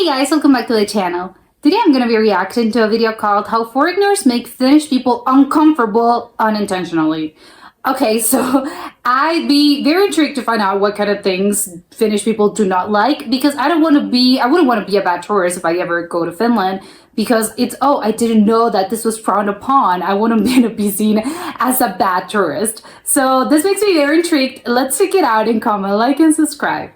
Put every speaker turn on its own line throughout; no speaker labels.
Hey guys, welcome back to the channel. Today I'm going to be reacting to a video called How Foreigners Make Finnish People Uncomfortable Unintentionally. Okay, so I'd be very intrigued to find out what kind of things Finnish people do not like, because I wouldn't want to be a bad tourist if I ever go to Finland, because I didn't know that this was frowned upon. I wouldn't want to be seen as a bad tourist. So this makes me very intrigued. Let's check it out and comment, like, and subscribe.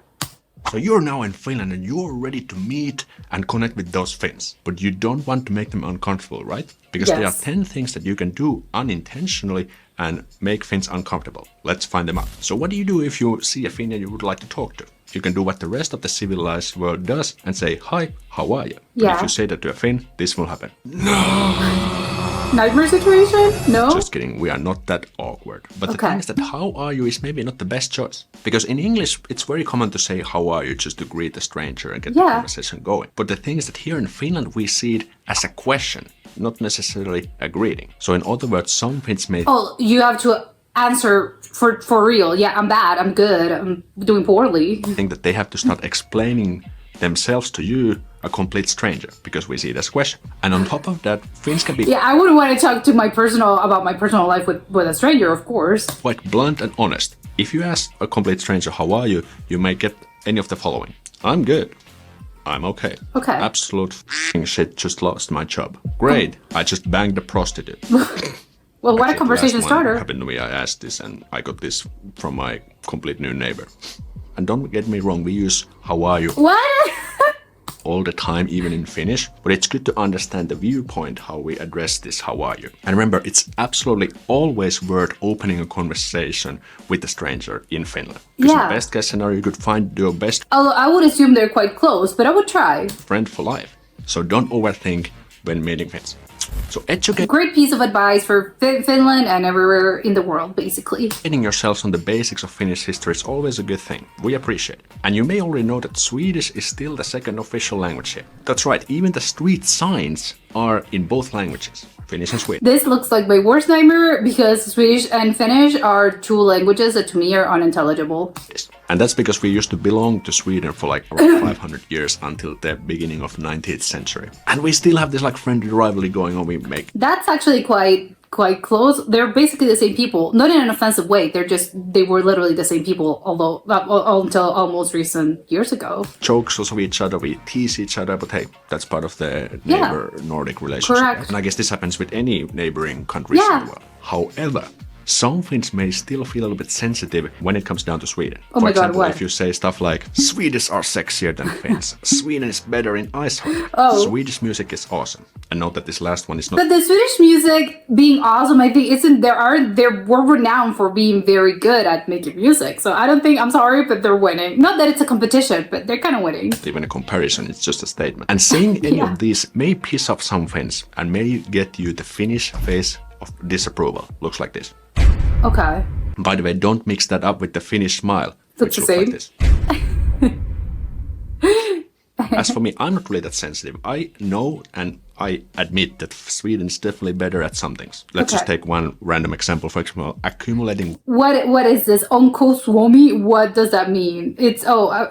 So you're now in Finland and you're ready to meet and connect with those Finns, but you don't want to make them uncomfortable, right? Because there are 10 things that you can do unintentionally and make Finns uncomfortable. Let's find them out. So what do you do if you see a Finn and you would like to talk to? You can do what the rest of the civilized world does and say, "Hi, how are you?" But if you say that to a Finn, this will happen.
Nightmare situation? No?
Just kidding, we are not that awkward. But the thing is that how are you is maybe not the best choice. Because in English, it's very common to say how are you just to greet a stranger and get the conversation going. But the thing is that here in Finland, we see it as a question, not necessarily a greeting. So in other words, some Finns may...
Oh, you have to answer for real. Yeah, I'm bad, I'm good, I'm doing poorly.
I think that they have to start explaining themselves to you, a complete stranger, because we see it as a question. And on top of that, Finns can be...
Yeah, I wouldn't want to talk to about my personal life with a stranger, of course.
Quite blunt and honest. If you ask a complete stranger, how are you, you may get any of the following. I'm good. I'm okay.
Okay.
Absolute shit, just lost my job. Great, I just banged a prostitute.
Well, what a conversation starter.
Happened to me, I asked this and I got this from my complete new neighbor. And don't get me wrong, we use how are you
What?
all the time, even in Finnish, but it's good to understand the viewpoint how we address this how are you. And remember, it's absolutely always worth opening a conversation with a stranger in Finland. Because in the best case scenario, you could find your best...
Although I would assume they're quite close, but I would try.
...friend for life. So don't overthink when meeting Finns. So educate...
Great piece of advice for Finland and everywhere in the world, basically.
Educating yourselves on the basics of Finnish history is always a good thing. We appreciate it. And you may already know that Swedish is still the second official language here. That's right, even the street signs are in both languages, Finnish and Swedish.
This looks like my worst nightmare, because Swedish and Finnish are two languages that to me are unintelligible.
Yes. And that's because we used to belong to Sweden for like around 500 years until the beginning of 19th century. And we still have this like friendly rivalry going on.
That's actually quite close. They're basically the same people, not in an offensive way. They were literally the same people, although until almost recent years ago.
Jokes of each other, we tease each other, but hey, that's part of the neighbor Nordic relationship.
Correct.
And I guess this happens with any neighboring countries in the world. However, some Finns may still feel a little bit sensitive when it comes down to Sweden.
Oh
For
my
example,
God, what?
if you say stuff like, Swedes are sexier than Finns, Sweden is better in ice hockey, Swedish music is awesome. And note that this last one is not...
But the Swedish music being awesome, I think we're renowned for being very good at making music. So I don't think, I'm sorry, but they're winning. Not that it's a competition, but they're kind of winning.
Even a comparison, it's just a statement. And saying any of these may piss off some Finns and may get you the Finnish face of disapproval. Looks like this.
Okay.
By the way, don't mix that up with the Finnish smile.
Looks the same.
Like this. As for me, I'm not really that sensitive. I know and I admit that Sweden is definitely better at some things. Let's just take one random example. For example, accumulating...
What is this? Onko Suomi? What does that mean? It's,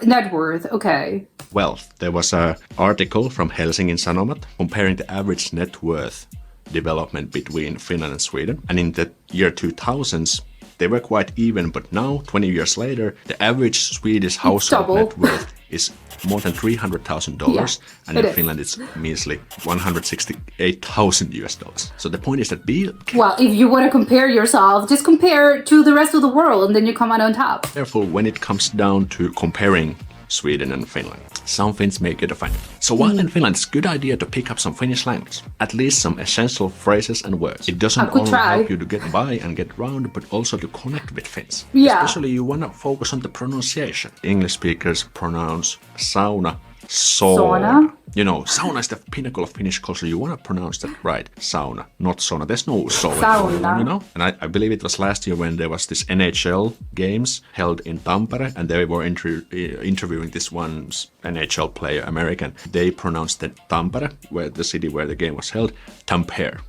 net worth. Okay.
Wealth. There was an article from Helsingin Sanomat comparing the average net worth development between Finland and Sweden. And in the year 2000s, they were quite even, but now, 20 years later, the average Swedish household net worth is more than $300,000, and in Finland it's measly $168,000. So the point is that
well, if you want to compare yourself, just compare to the rest of the world, and then you come out on top.
Careful when it comes down to comparing Sweden and Finland. Some Finns may get offended. So while in Finland, it's a good idea to pick up some Finnish language. At least some essential phrases and words. It doesn't only help you to get by and get around, but also to connect with Finns. Especially you want to focus on the pronunciation. English speakers pronounce sauna, sauna. You know, sauna is the pinnacle of Finnish culture. You want to pronounce that right. Sauna, not sauna. There's no sauna, you know? And I believe it was last year when there was this NHL games held in Tampere, and they were interviewing this one NHL player, American. They pronounced the Tampere, where the city where the game was held, Tampere.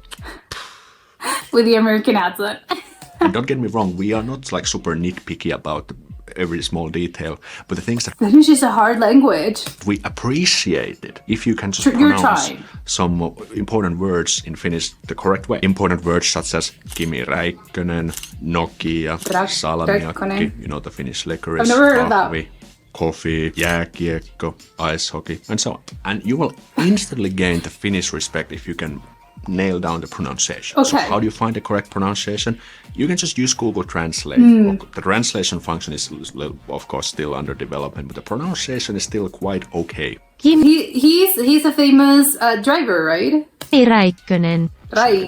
With the American accent.
And don't get me wrong, we are not like super nitpicky about every small detail, but the things that
Finnish is a hard language.
we appreciate it if you can just
You're
pronounce
trying.
some important words in Finnish the correct way. Important words such as Kimi Räikkönen, Nokia, salmiakki, you know, the Finnish licorice,
I've never heard of that.
kahvi, coffee, jääkiekko, ice hockey, and so on. And you will instantly gain the Finnish respect if you can nail down the pronunciation.
Okay.
So how do you find the correct pronunciation? You can just use Google Translate. The translation function is, of course, still under development, but the pronunciation is still quite okay.
He's a famous driver, right?
Räikkönen.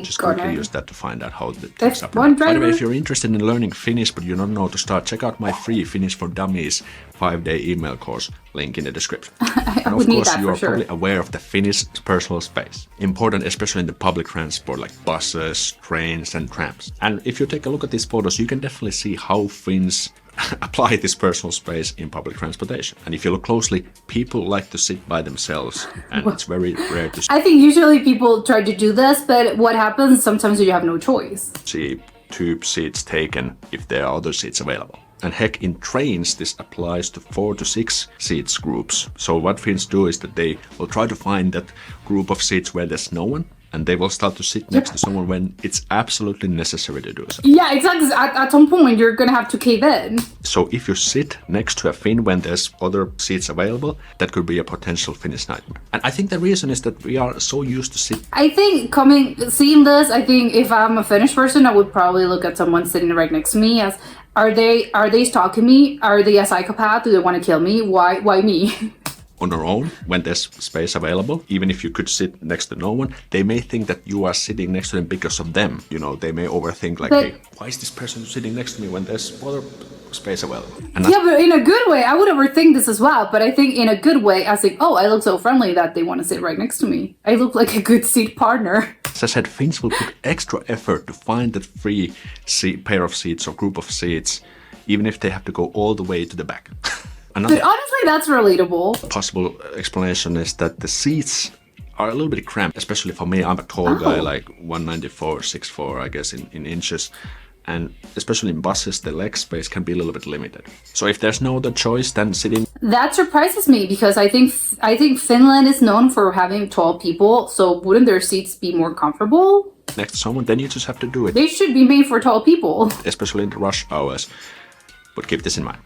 Just quickly
Räikkönen.
use that to find out how the things are
F1
pronounced. By the way,
driver?
if you're interested in learning Finnish but you don't know to start, check out my free Finnish for Dummies 5-day email course, link in the description. And
would
of
need
course,
that
you
for
are
sure.
probably aware of the Finnish personal space. Important, especially in the public transport like buses, trains, and trams. And if you take a look at these photos, you can definitely see how Finns apply this personal space in public transportation. And if you look closely, people like to sit by themselves, and it's very rare to
I think usually people try to do this, but what happens sometimes you have no choice.
see two seats taken if there are other seats available. And heck, in trains, this applies to 4 to 6 seats groups. So what Finns do is that they will try to find that group of seats where there's no one, and they will start to sit next to someone when it's absolutely necessary to do so.
Yeah, exactly. At some point, you're gonna have to cave in.
So if you sit next to a Finn when there's other seats available, that could be a potential Finnish nightmare. And I think the reason is that we are so used to sit.
I think seeing this, I think if I'm a Finnish person, I would probably look at someone sitting right next to me as, are they stalking me? Are they a psychopath? Do they want to kill me? Why me?
On our own, when there's space available, even if you could sit next to no one, they may think that you are sitting next to them because of them. You know, they may overthink like,
But-
hey, why is this person sitting next to me when there's other space available? And
Yeah, but in a good way, I would overthink this as well. But I think in a good way, I think, oh, I look so friendly that they want to sit right next to me. I look like a good seat partner.
as I said, Finns will put extra effort to find that free pair of seats or group of seats, even if they have to go all the way to the back. Another
But honestly, that's relatable.
possible explanation is that the seats are a little bit cramped, especially for me. I'm a tall guy, like 194, 6'4", I guess, in inches. And especially in buses, the leg space can be a little bit limited. So if there's no other choice than sitting
That surprises me because I think Finland is known for having tall people. So wouldn't their seats be more comfortable?
next to someone, then you just have to do it,
They should be made for tall people.
especially in the rush hours. But keep this in mind.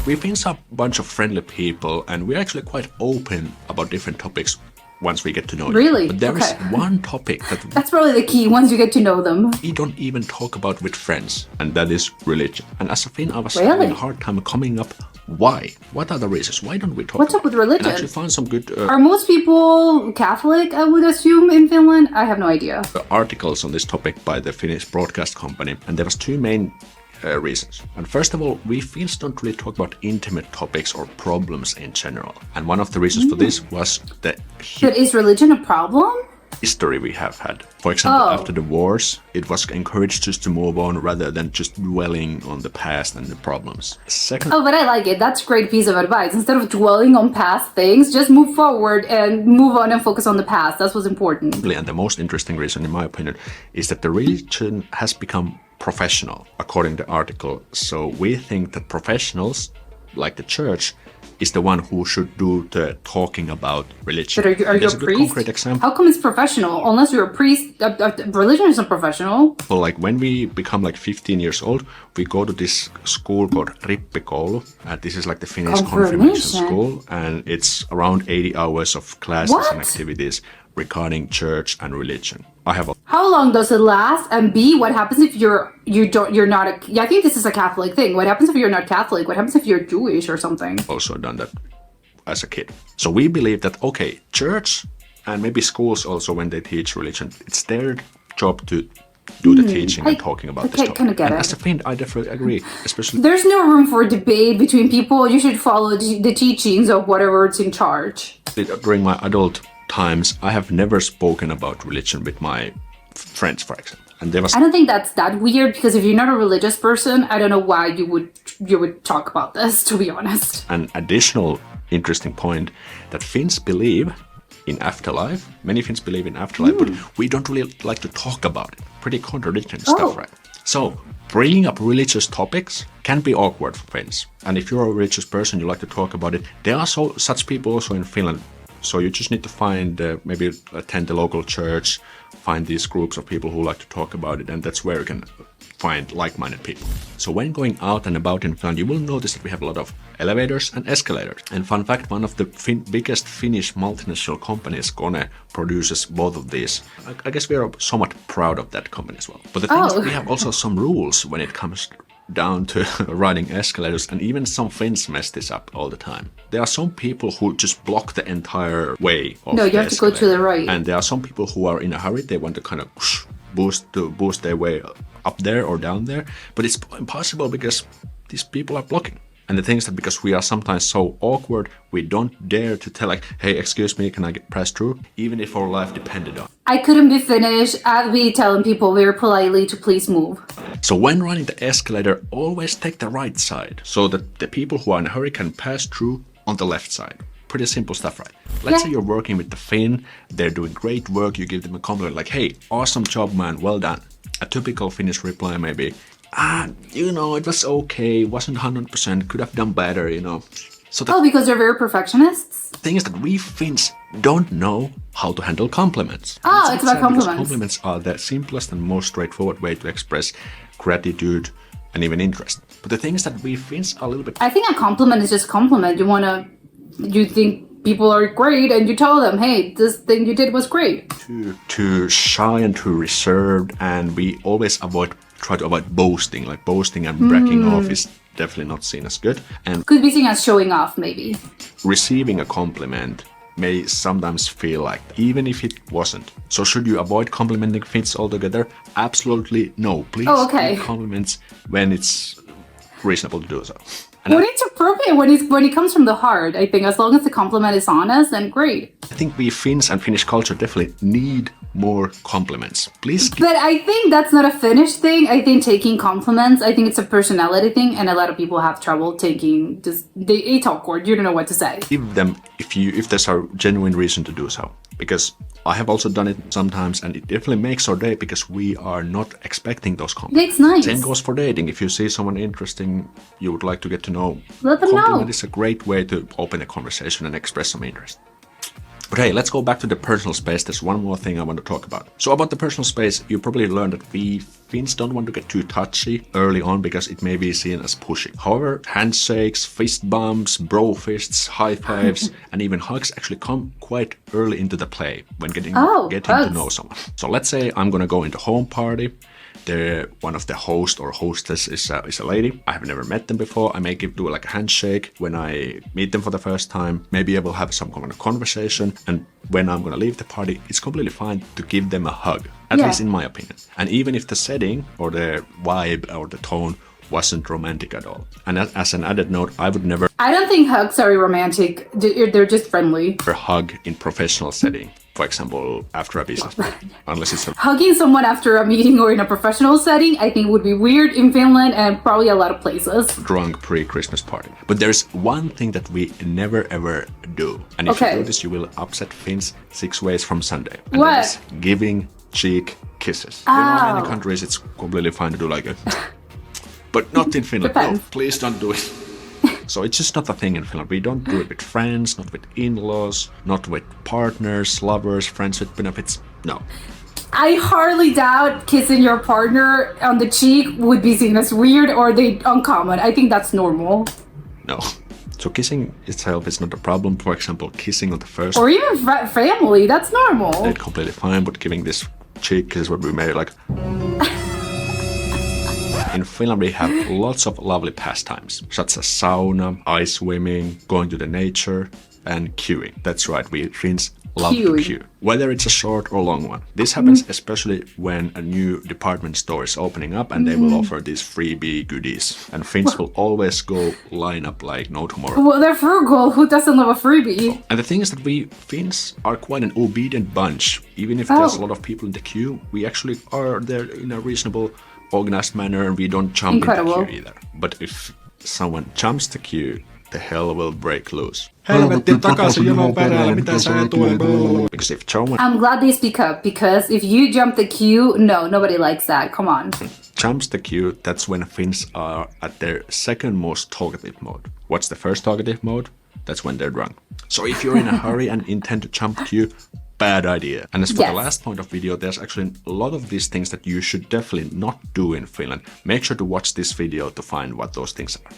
We Finns are a bunch of friendly people, and we're actually quite open about different topics once we get to know you.
Really?
But there is
Okay.
one topic that
That's probably the key once you get to know them.
we don't even talk about with friends, and that is religion. And as a Finn, I was
Really?
having a hard time coming up. Why? What are the reasons? Why don't we talk?
What's
about
up with
it?
religion?
And actually found some good
Are most people Catholic, I would assume, in Finland? I have no idea.
articles on this topic by the Finnish broadcast company, and there was two main reasons. And first of all, we Finns don't really talk about intimate topics or problems in general. And one of the reasons for this was the
But is religion a problem?
history we have had. For example,
Oh.
after the wars, it was encouraged just to move on rather than just dwelling on the past and the problems. Second,
Oh, but I like it. That's a great piece of advice. Instead of dwelling on past things, just move forward and move on and focus on the past. That's what's important.
and the most interesting reason, in my opinion, is that the religion has become professional, according to the article. So we think that professionals, like the church, is the one who should do the talking about religion.
But are you
There's
a
a good
priest?
concrete example.
How come it's professional? Unless you're a priest, religion isn't professional.
Like when we become like 15 years old, we go to this school called rippikoulu. This is like the Finnish confirmation
Confirmation?
school, and it's around 80 hours of classes and
What?
activities regarding church and religion. I have
How long does it last? And B, what happens if you're not a? Yeah, I think this is a Catholic thing. What happens if you're not Catholic? What happens if you're Jewish or something?
also done that as a kid. So we believe that, okay, church and maybe schools also, when they teach religion, it's their job to do the teaching and talking about this topic.
kinda get
And
it.
as a Finn, I definitely agree, especially
There's no room for debate between people. You should follow the teachings of whatever's in charge.
during my adult times, I have never spoken about religion with my friends, for example. And there was
I don't think that's that weird because if you're not a religious person, I don't know why you would talk about this, to be honest.
an additional interesting point that Finns believe in afterlife. Many Finns believe in afterlife, but we don't really like to talk about it. Pretty contradicting stuff,
Oh.
right? So bringing up religious topics can be awkward for Finns. And if you're a religious person, you like to talk about it, there are such people also in Finland. So you just need to find, maybe attend the local church, find these groups of people who like to talk about it, and that's where you can find like-minded people. So when going out and about in Finland, you will notice that we have a lot of elevators and escalators. And fun fact, one of the biggest Finnish multinational companies, Kone, produces both of these. I guess we are somewhat proud of that company as well. But the thing is, we have also some rules when it comes down to riding escalators, and even some Finns mess this up all the time. There are some people who just block the entire way of
No, you have to go to the right.
And there are some people who are in a hurry. They want to kind of boost their way up there or down there, but it's impossible because these people are blocking. And the thing is that because we are sometimes so awkward, we don't dare to tell like, hey, excuse me, can I get pressed through? Even if our life depended on it.
I couldn't be Finnish. I'd be telling people very politely to please move.
So when riding the escalator, always take the right side so that the people who are in a hurry can pass through on the left side. Pretty simple stuff, right? Let's say you're working with the Finn, they're doing great work, you give them a compliment like, hey, awesome job, man, well done. A typical Finnish reply may be, it was okay, wasn't 100%, could have done better, So
because they're very perfectionists?
The thing is that we Finns don't know how to handle compliments.
It's about compliments.
Compliments are the simplest and most straightforward way to express gratitude and even interest. But the thing is that we Finns are a little bit...
I think a compliment is just compliment. You think people are great and you tell them, hey, this thing you did was great.
Too shy and too reserved, and we always try to avoid boasting. Like boasting and bragging off is definitely not seen as good. And
could be seen as showing off, maybe.
Receiving a compliment may sometimes feel like, even if it wasn't. So should you avoid complimenting Finns altogether? Absolutely no. Please give compliments when it's reasonable to do so.
And when it's appropriate, when it comes from the heart, I think as long as the compliment is honest, then great.
I think we Finns and Finnish culture definitely need more compliments. Please.
But I think that's not a Finnish thing. I think taking compliments, I think it's a personality thing, and a lot of people have trouble taking. It's awkward. You don't know what to say.
Give them if there's a genuine reason to do so. Because I have also done it sometimes, and it definitely makes our day because we are not expecting those compliments.
It's nice.
Same goes for dating. If you see someone interesting you would like to get to know,
let them know.
Compliment is a great way to open a conversation and express some interest. But hey, let's go back to the personal space. There's one more thing I want to talk about. So about the personal space, you probably learned that we Finns don't want to get too touchy early on because it may be seen as pushy. However, handshakes, fist bumps, bro fists, high fives, and even hugs actually come quite early into the play when getting to know someone. So let's say I'm gonna go into home party. One of the host or hostess is a lady. I have never met them before. I may do like a handshake when I meet them for the first time. Maybe I will have some kind of conversation. And when I'm gonna leave the party, it's completely fine to give them a hug. At least in my opinion. And even if the setting or the vibe or the tone wasn't romantic at all. And as an added note, I would never...
I don't think hugs are romantic. They're just friendly.
...hug in professional setting. For example, after a business meeting, unless it's
hugging someone after a meeting or in a professional setting, I think would be weird in Finland and probably a lot of places.
Drunk pre-Christmas party. But there's one thing that we never ever do. And if you do this, you will upset Finns 6 ways from Sunday. And that is giving cheek kisses. You know, in many countries it's completely fine to do like a... But not in Finland. No, please don't do it. So it's just not a thing in Finland. We don't do it with friends, not with in-laws, not with partners, lovers, friends with benefits. No.
I hardly doubt kissing your partner on the cheek would be seen as weird or uncommon. I think that's normal.
No. So kissing itself is not a problem. For example, kissing on the first...
Or even family, that's normal.
It's completely fine, but giving this cheek kiss is what we made like... In Finland, we have lots of lovely pastimes, such as sauna, ice swimming, going to the nature, and queuing. That's right, we Finns love to queue, whether it's a short or long one. This happens especially when a new department store is opening up and they will offer these freebie goodies. And Finns will always go line up like no tomorrow.
Well, they're frugal. Who doesn't love a freebie?
And the thing is that we Finns are quite an obedient bunch. Even if there's a lot of people in the queue, we actually are there in a reasonable, organized manner, and we don't jump in the queue either. But if someone jumps the queue, the hell will break loose.
Helvetti takaisin jonon perälle, mitä sä tuen?
Because if someone...
I'm glad they speak up, because if you jump the queue, nobody likes that. Come on.
jumps the queue, that's when Finns are at their second most talkative mode. What's the first talkative mode? That's when they're drunk. So if you're in a hurry and intend to jump the queue, bad idea. And as for the last point of video, there's actually a lot of these things that you should definitely not do in Finland. Make sure to watch this video to find what those things are.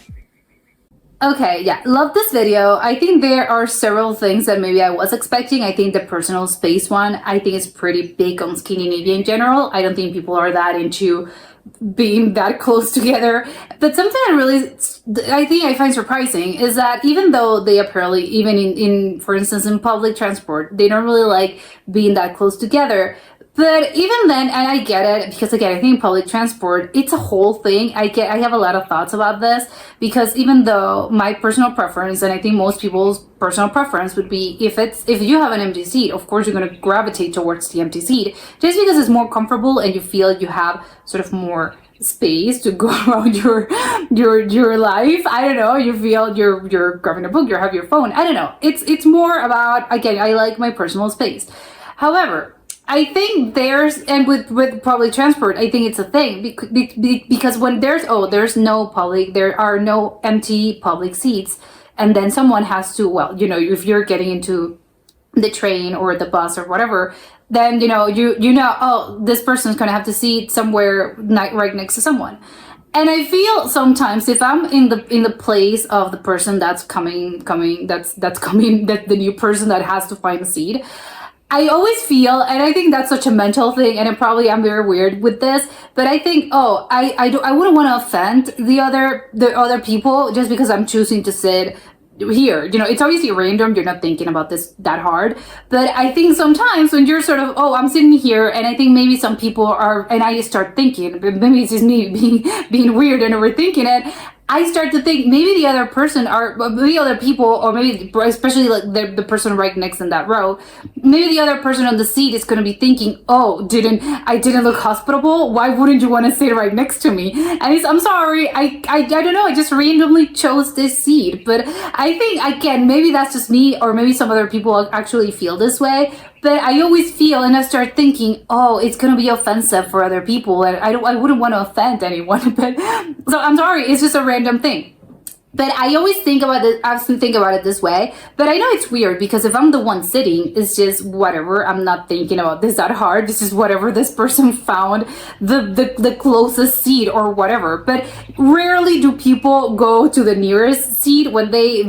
Okay, yeah, love this video. I think there are several things that maybe I was expecting. I think the personal space one, I think is pretty big on Scandinavia in general. I don't think people are that into being that close together. But something I think I find surprising is that even though they apparently, even in for instance, in public transport, they don't really like being that close together. But even then, and I get it, because again, I think public transport, it's a whole thing. I have a lot of thoughts about this, because even though my personal preference, and I think most people's personal preference would be, if you have an empty seat, of course you're going to gravitate towards the empty seat, just because it's more comfortable and you feel you have sort of more space to go around your life. I don't know, you feel you're grabbing a book, you have your phone. I don't know. It's more about, again, I like my personal space. However, I think and with public transport, I think it's a thing because when there are no empty public seats, and then someone has to, well, if you're getting into the train or the bus or whatever, then oh, this person's gonna have to sit somewhere right next to someone. And I feel sometimes if I'm in the place of the person that's coming, the new person that has to find a seat, I always feel, and I think that's such a mental thing, and I'm very weird with this, but I think, I wouldn't want to offend the other people just because I'm choosing to sit here. It's obviously random, you're not thinking about this that hard, but I think sometimes when you're sort of, I'm sitting here, and I think maybe some people are, and I just start thinking, maybe it's just me being weird and overthinking it, I start to think maybe the other person maybe other people, or maybe especially like the person right next in that row, maybe the other person on the seat is going to be thinking, I didn't look hospitable. Why wouldn't you want to sit right next to me? And I'm sorry, I don't know, I just randomly chose this seat. But I think, again, maybe that's just me, or maybe some other people actually feel this way. But I always feel, and I start thinking, it's going to be offensive for other people, and I wouldn't want to offend anyone. But so I'm sorry, it's just a random thing. But I always think about it this way. But I know it's weird, because if I'm the one sitting, it's just whatever. I'm not thinking about this that hard. This is whatever this person found the closest seat or whatever. But rarely do people go to the nearest seat when they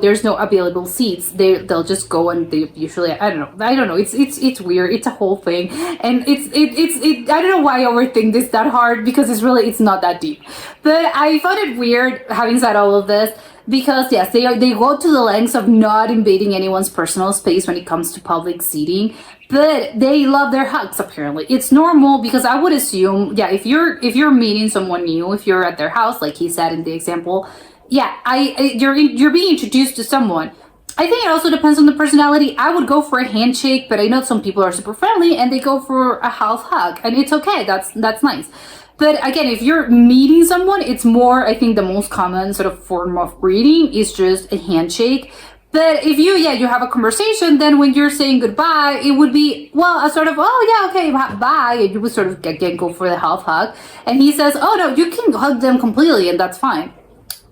there's no available seats. They'll just go, and they usually, I don't know. It's weird. It's a whole thing, and I don't know why I overthink this that hard, because it's not that deep. But I found it weird, having said all of this, because yes, they go to the lengths of not invading anyone's personal space when it comes to public seating, but they love their hugs. Apparently it's normal, because I would assume, if you're meeting someone new, if you're at their house, like he said in the example, you're being introduced to someone. I think it also depends on the personality. I would go for a handshake, but I know some people are super friendly and they go for a half hug, and it's okay. That's nice. But again, if you're meeting someone, it's more, I think the most common sort of form of greeting is just a handshake. But if you have a conversation, then when you're saying goodbye, it would be, a sort of, okay, bye. And you would sort of, again, go for the half hug. And he says, no, you can hug them completely, and that's fine.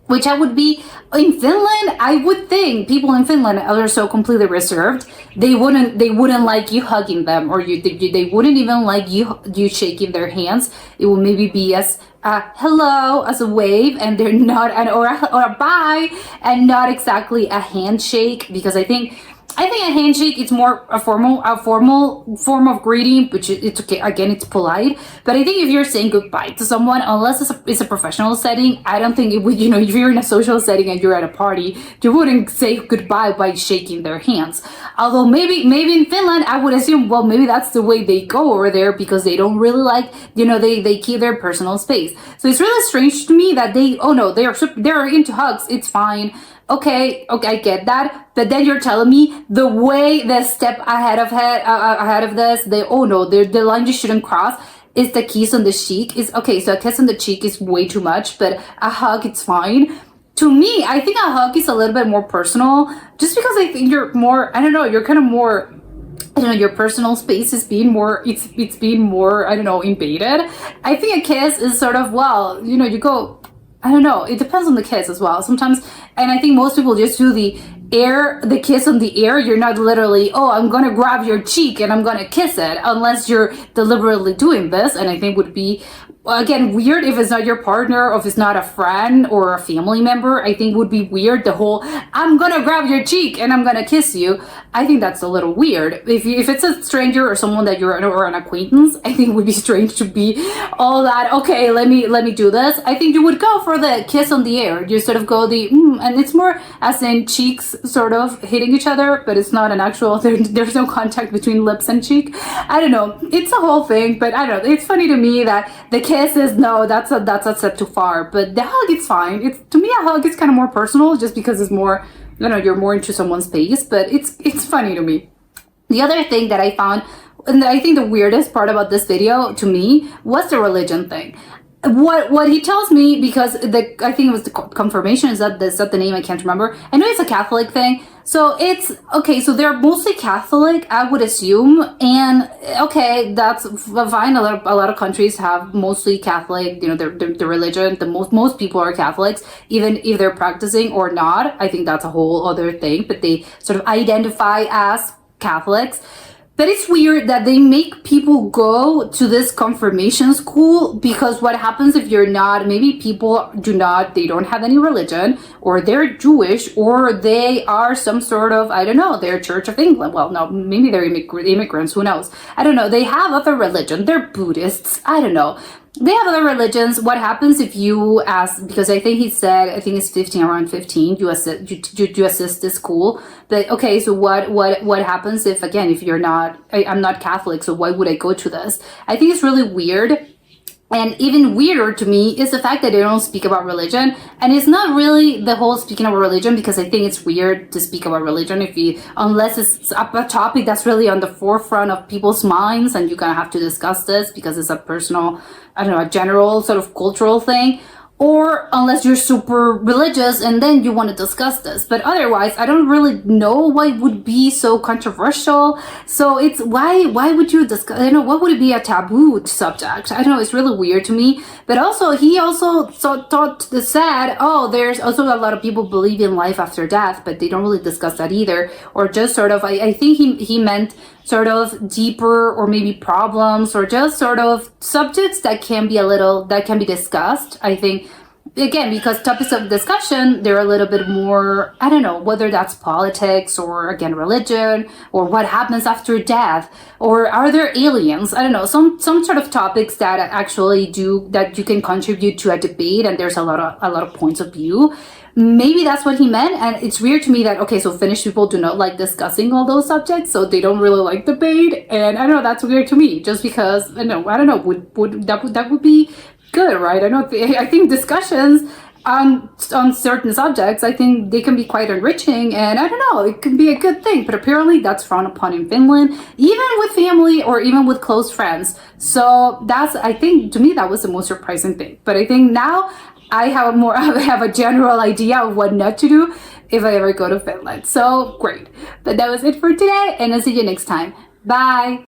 Which I would be, in Finland, I would think people in Finland are so completely reserved. They wouldn't like you hugging them, or they wouldn't even like you shaking their hands. It would maybe be as hello, as a wave, and they're not, or a bye, and not exactly a handshake, because I think a handshake is more a formal form of greeting, which it's okay. Again, it's polite. But I think if you're saying goodbye to someone, unless it's a professional setting, I don't think it would. If you're in a social setting and you're at a party, you wouldn't say goodbye by shaking their hands. Although maybe in Finland, I would assume, maybe that's the way they go over there, because they don't really like, they keep their personal space. So it's really strange to me that they're into hugs. It's fine. Okay, I get that, but then you're telling me the step ahead of this, the line you shouldn't cross is the kiss on the cheek. Is okay, so a kiss on the cheek is way too much, but a hug, it's fine. To me, I think a hug is a little bit more personal, just because I think you're more, I don't know, you're kind of more I don't know, your personal space is being more, it's being more, I don't know, invaded. I think a kiss is sort of, well, you know, you go, I don't know, it depends on the kiss as well. Sometimes, and I think most people just do the kiss on the air. You're not literally, oh, I'm gonna grab your cheek and I'm gonna kiss it, unless you're deliberately doing this. And I think would be, again, weird if it's not your partner or if it's not a friend or a family member. I think would be weird, the whole, I'm gonna grab your cheek and I'm gonna kiss you. I think that's a little weird. If it's a stranger or someone that you're, or an acquaintance, I think it would be strange to be all that, okay, let me do this. I think you would go for the kiss on the air. You sort of go and it's more as in cheeks sort of hitting each other, but it's not an actual, there's no contact between lips and cheek. I don't know, it's a whole thing, but I don't know, it's funny to me that the kiss is, no, that's a step too far, but the hug is fine. It's, to me, a hug is kind of more personal, just because it's more, you know, you're more into someone's space, but it's funny to me. The other thing that I found, and I think the weirdest part about this video to me, was the religion thing. What he tells me, because I think it was the confirmation, is that the name, I can't remember. I know it's a Catholic thing. So it's, okay, so they're mostly Catholic, I would assume, and okay, that's fine. A lot of countries have mostly Catholic, you know, the religion, most people are Catholics, even if they're practicing or not. I think that's a whole other thing, but they sort of identify as Catholics. But it's weird that they make people go to this confirmation school, because what happens if you're not, maybe people they don't have any religion, or they're Jewish, or they are some sort of, I don't know, they're Church of England. Well, no, maybe they're immigrants, who knows? I don't know. They have other religion. They're Buddhists. I don't know. They have other religions. What happens if you ask, because I think he said, I think it's 15, around 15, you assist this school. But okay, so what happens if, again, if you're not, I'm not Catholic, so why would I go to this? I think it's really weird. And even weirder to me is the fact that they don't speak about religion. And it's not really the whole speaking about religion, because I think it's weird to speak about religion unless it's a topic that's really on the forefront of people's minds, and you're gonna have to discuss this because it's a personal, I don't know, a general sort of cultural thing. Or unless you're super religious and then you want to discuss this. But otherwise, I don't really know why it would be so controversial. So it's, why would you discuss, I don't know, what would it be a taboo subject? I don't know, it's really weird to me. But also, he also said, oh, there's also a lot of people believe in life after death, but they don't really discuss that either. Or just sort of, I think he meant sort of deeper, or maybe problems, or just sort of subjects that can be discussed. I think, again, because topics of discussion, they're a little bit more, I don't know, whether that's politics, or again, religion, or what happens after death, or are there aliens? I don't know, some sort of topics that actually that you can contribute to a debate, and there's a lot of points of view. Maybe that's what he meant. And it's weird to me that, okay, so Finnish people do not like discussing all those subjects, so they don't really like debate. And I don't know, that's weird to me, just because, I don't know, that would be good, right? I think discussions on certain subjects, I think they can be quite enriching, and I don't know, it can be a good thing, but apparently that's frowned upon in Finland, even with family or even with close friends. So that's, I think, to me, that was the most surprising thing. But I think now I have a general idea of what not to do if I ever go to Finland. So great. But that was it for today, and I'll see you next time. Bye.